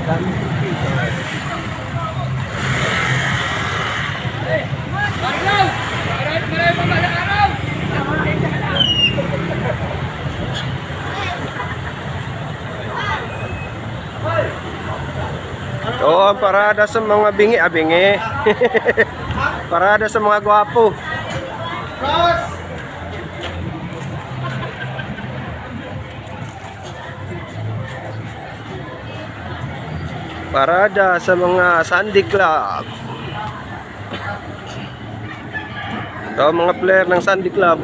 Oo, parada sa mga bingi. Parada sa mga gwapo. Parada sa mga Sandy Club. Ito mga player ng Sandy Club.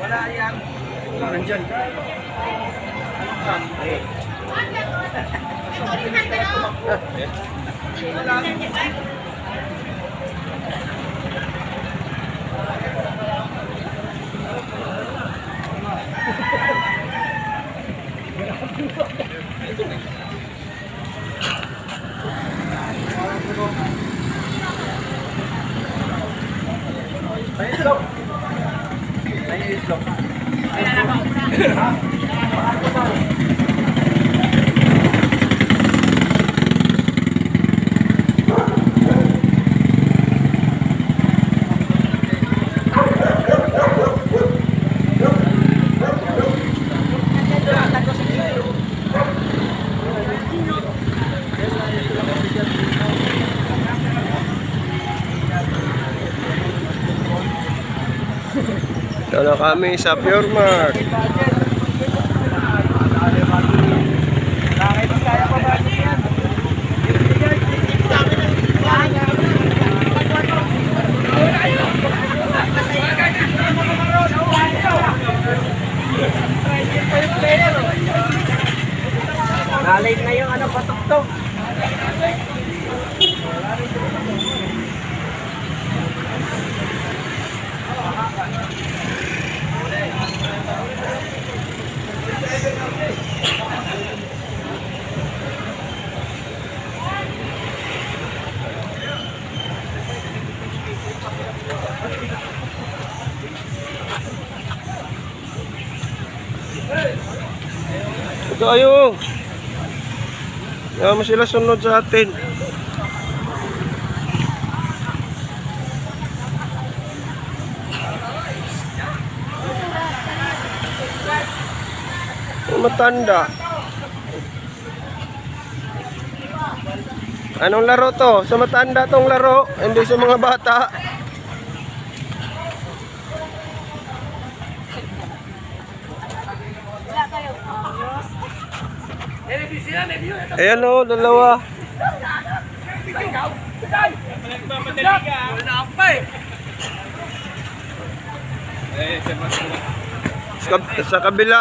Wala yan. Nandyan. Ito na kami sa Pure Mart. Nalate na yung patok-tok. Ito ayo. Yaman mo sila sunod sa atin. Matanda. Anong laro to? Sa matanda tong laro, hindi sa mga bata. Ayan o, dalawa. Sa kabila.